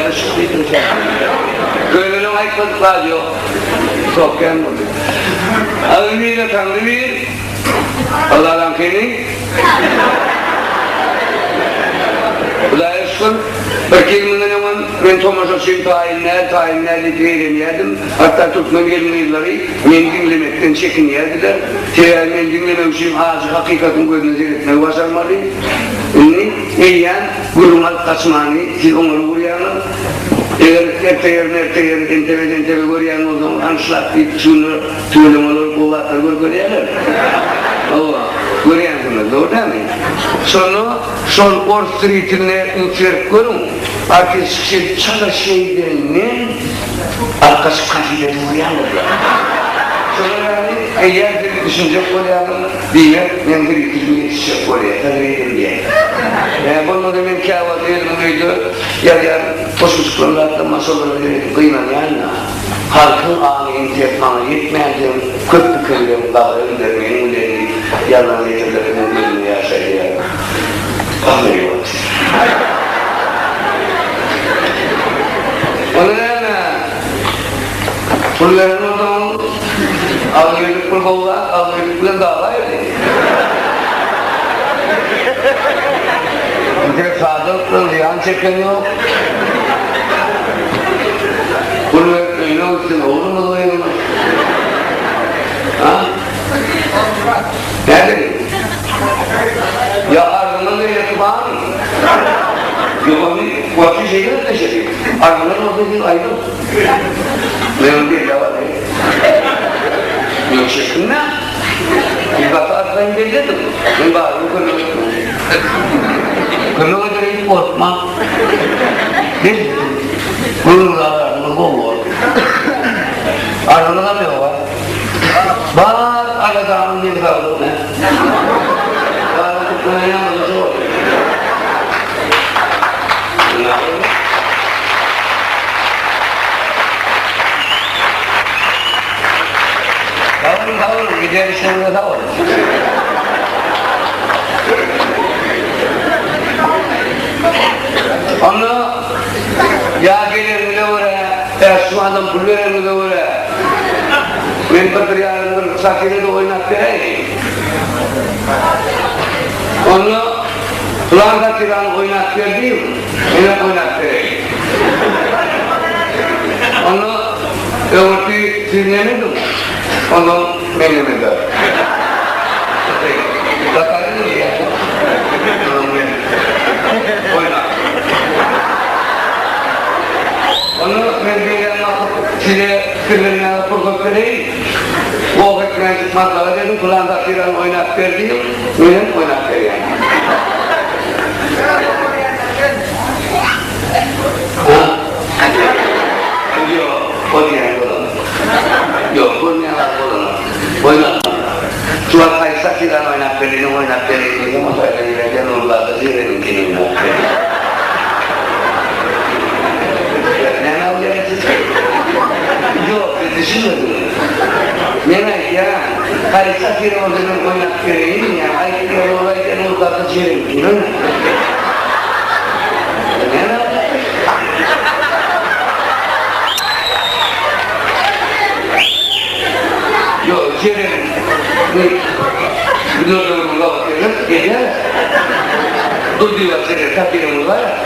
Yanlışlıklıydım sen. Köylünün ayıkladıklar yok. Çok gelmedi. Ağırlığıyla tanrı bir. Allah'ın kendi. Bu da eşkın. Bir kelimenin hemen ben Tomaş'a tayinlerle değilim. Hatta tutmam 20 yılları men dinlemekten çekiniyerdiler. Men dinlemem için ağzı hakikatin gözüne seyretmeye başarmalıyım. Eğen gurunal kaçmanı, siz onları vuruyanı. Eğer erteyer, entebe vuruyanı o zaman anşlak deyip şunu tüylemaları kuvvetler görüyorlar. Allah. Görüyorsunuz, doğru değil mi? Sonra sol Wall Street'ine ülkerip görün. Arkadaşı çala şeylerini arkası kafile uyanırlar. Sonra yani eğer bir düşünce koyalım diye ben bir ikilimi yetişecek koyalım, tanrıyım diye. Bunun da ben kâvat elimdeydi, ya koşuşkurlarla masaları kıymayan halkın ağını intiyatmanı yetmeyendim, köprü köylüğüm dağları öndermeyin, öderini yalan yeterlerinin bölümünü yaşayacağım. Ahmet yok. Onu ne? Bunların o zaman ağırlık kurbanlar, ağırlıkla dağlaydı. Bir de sadıklı ziyan çeken yok. Bunlar öyle olsun, olur mu doyurma? Ha? Nerede? Ya ardından da yatıpan. Yok onu, vakti şeyler de şey. Ardından orada bir aydın. Ben bir de var. Yok şeklinde. Bir batı atlayın belirledim. Ben bağırım kırıldım. Kırıldı direkt korkma. Ne? Kırıldı ağırını boğur. Ardından da yok var. Bağır aradan bir kaldı. Bağırdı kırıldı yanında zor. Tavır, gider işlerine tavır. Onu ya gelir bile oraya, şu adam pul verir bile oraya. Ben bakır yarındır sakire de oynat vereyim. Onu kulağında tiranı oynat verdiğim, yine oynat vereyim. Onu öğütü dinlemedim. Onu menemede. Bakarım diye. Oyna. Onu mendiğine size kırılına kurgup vereyim. O vakitmen çıkmakla dedim, kulağında filan oynat verdiğim, benim oynat vereyim. Yok, o diyen olan. Yok, bu ne var olan? Oynat. Cuma kaysa filan oynat verdiğim, oynat vereyim. Ama söyleyiverden oralarda zirenin kendini oynat vereyim. Ne olacaksın? Yok, düşünmedim. Demek ya, kaysa filan oynat vereyim ya, ayıklar olaydan oralarda zirenin kendini oynat vereyim. Yok, yerim. Bir durumda bakıyorum, gece. Dur diyor seni, takdirimiz var ya.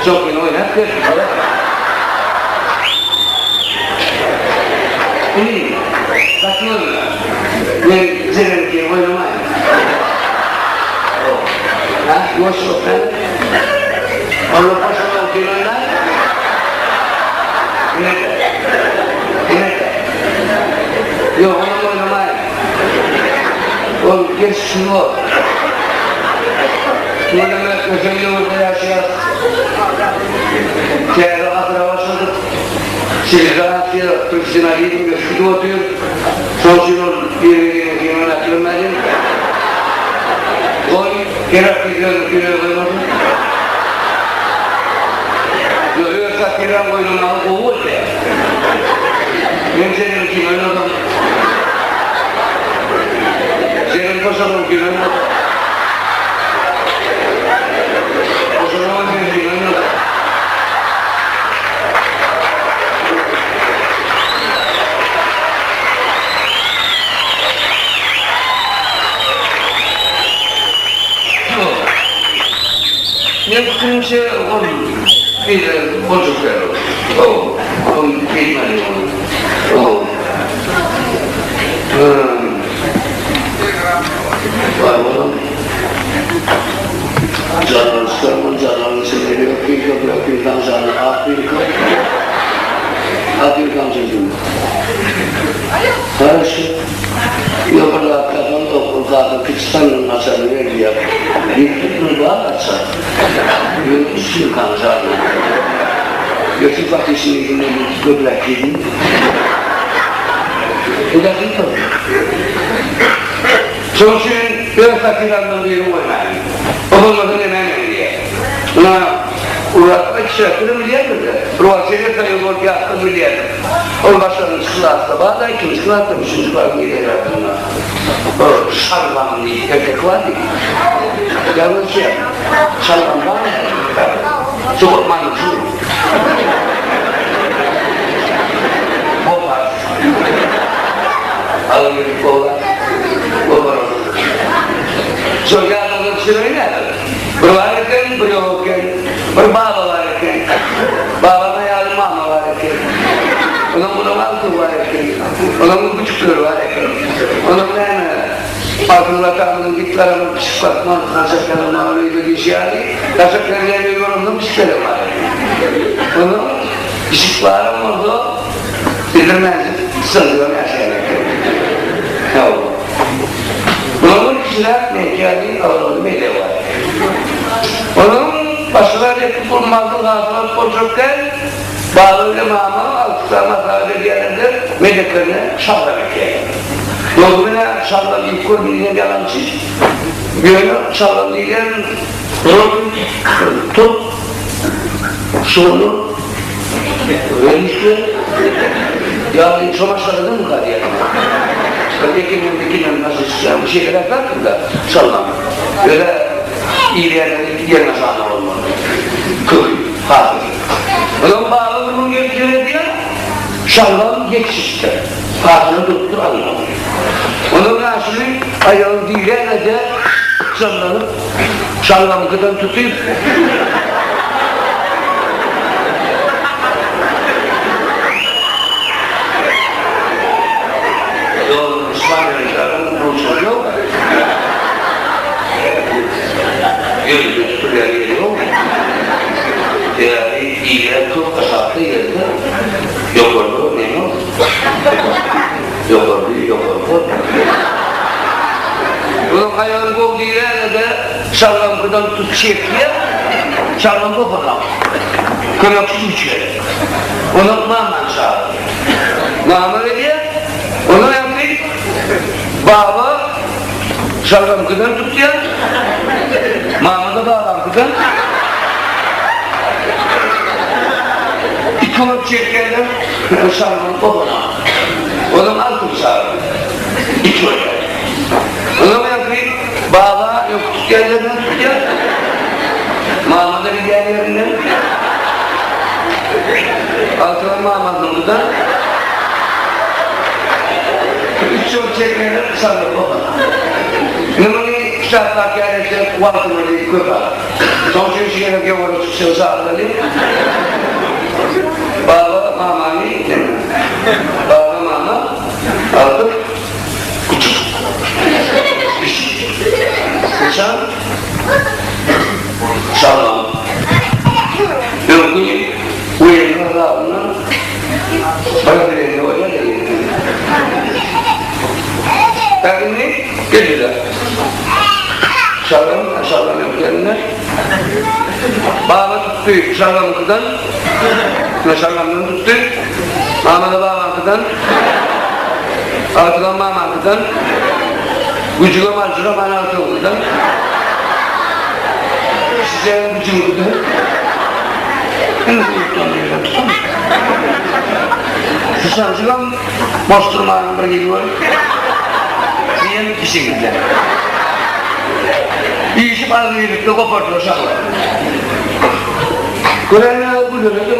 Çok gün oynat, verdim. İyi, bakıyorum. Ben senin ki oynamayım. Ha, boş yok ben. Onu boşuna okuyor oynar. Yok, onu oynamayın. O geç şunu. Oynamak özelliği orada yaşayar. Kârı akrabasıdır. Siz rahat ya, Türkçe'ne gidin göçüde oturuyor. Sonuçta bir yönetmenlerin. Oy, gerek bir yönetmenlerin. Yoksa kiran oynamak oğul ya. Ben senin için oynadım. Senin koşalım ki oynadım. Koşalım senin için oynadım. bir bozuk ver o. O bilmedi onu. O. Var oğlum. Canlarını seviyor, Afrika'dan canlı, Afrika'dan çocuğum. Karşı, yukarıda kadın okulda Pakistan'ın maçlarını veriyor. Bir tutunu daha açar. Üstün kancarlı. Götür bak işini yine bir böbrek yedin. Bu da değil tabii. Sonuçta ben fakirlerden bir yerim oynadım. Olmadan emeğim diye. Buna uğratmak işaretleri milyardır. Ruhasıyla sayılır ki hakkı milyardır. O başlarının kılası bağda ikinci kılası üçüncü kılası milyardır. O şarlan diye erkek var diye. Yalnız şey, şarlan var mı? Çok mantıklı. Bopar. Alın bir kola. Bopar olur. Sonra adamın sırrı ne? Bir varken, bir yokken, bir baba varken, babama yardım mama varken, onun bunun altı varken, onun küçükleri varken, onun altında tanrının gitlerini çıkartma, nasaklarına öyle bir şey yani, nasaklarına yorumlu bisikleri varken. Onun bisiklerim oldu, bildirmezdim, sığınıyorum yaşayarak. Ne oldu? Bunun kişiler mekanı ağırlığı meyde var. Onun başkaları yapıp bulmazlık hazırlık olacaklar, bağlıyla mağma altıklarına sadece diyenler medyaklarını şallamak yani. Yolumuna şallam ilk kurbilinen yalancı, gönlü şallam diyen tut, şunu, öğrenmişti, yani çomaşlarını mı kadar yani? Ötekinden nasıl çıkacağım, bir şeyler yaparsın da şallam. Böyle iyileyenlerin yerine sağlam olmalı. Köy, hafız. Onun bağlı bunun gerekçeleri diye şallam geçiştir. Hafızını tuttur anlamı. Onun karşılığı ayağın diğerine de sallanıp şallamı kadar tutayım. Gözü tutuyor yeri yok. Yani iyiler çok kasaplı yerde yok oldu, ne yok? Yok oldu. Bunun ayağını kovduğu yerde de şarlampıdan tut çektiye, şarlampı falan. Kömeksiz uçuyor. Onu maman çağırıyor. Maman diye, onu yapayım. Baba şarlampıdan tutuyor. Mahmut'a bağlantıdan bir kılıp çeklerden şarkının babana onun altın şarkı iki öyle onu yapayım bağla yok yerlerinden tutuyor Mahmut'a bir yerlerinden altına Mahmut'dan üç kılıp çeklerden şarkının babana Şartlar kendisi vaktimleri köper. Sonuçta işe gerek yok orası çıksa sağlıklı. Baba mamani demiyor. Baba mama aldık. Küçük. Sıçan. Sağlam. Yokun uyanın Allah'ına bana birini oraya değil. Tabii gelirler. Şalgam yok yerine. Bağla tuttu şalgamıkıdan. Şalgamdan tuttu. Mahmut'a bağlantıdan. Altıdan Mahmut'dan. Gücüne marşına bana altıdan. Size gücümüzden. En uyuktan diyeceğim. Sıçancıdan bastırmağında geliyor. Niye bir şekilde? Bir işi bazı yerlikte kopartıyor şahlar. Görenler bu dönemde